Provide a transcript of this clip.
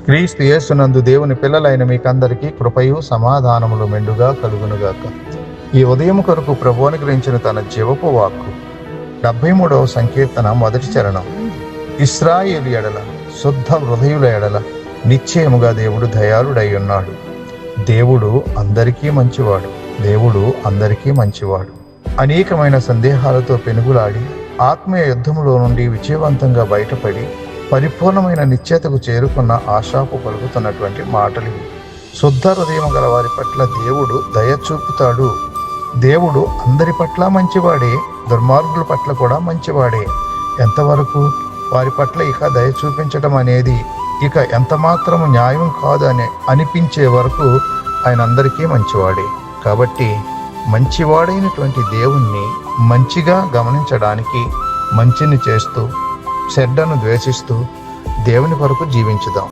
క్రీస్తు యేసునందు దేవుని పిల్లలైన మీకందరికీ కృపయు సమాధానములు మెండుగా కలుగునుగాక. ఈ ఉదయం కొరకు ప్రభువు అనుగ్రహించిన తన జీవపు వాక్కు 73వ సంకీర్తన 1వ చరణం. ఇశ్రాయేలు ఎడల, శుద్ధ హృదయుల ఎడల నిశ్చయముగా దేవుడు దయాళుడై ఉన్నాడు. దేవుడు అందరికీ మంచివాడు. దేవుడు అందరికీ మంచివాడు. అనేకమైన సందేహాలతో పెనుగులాడి ఆత్మీయ యుద్ధములో నుండి విజయవంతంగా బయటపడి పరిపూర్ణమైన నిశ్చేతకు చేరుకున్న ఆశాపు పలుకుతున్నటువంటి మాటలు. శుద్ధ హృదయం గల వారి పట్ల దేవుడు దయ చూపుతాడు. దేవుడు అందరి పట్ల మంచివాడే, దుర్మార్గుల పట్ల కూడా మంచివాడే. ఎంతవరకు వారి పట్ల ఇక దయ చూపించడం అనేది ఇక ఎంత మాత్రము న్యాయం కాదు అని అనిపించే వరకు ఆయన అందరికీ మంచివాడే. కాబట్టి మంచివాడైనటువంటి దేవుణ్ణి మంచిగా గమనించడానికి మంచిని చేస్తూ చెడ్డను ద్వేషిస్తూ దేవుని కొరకు జీవించుదాం.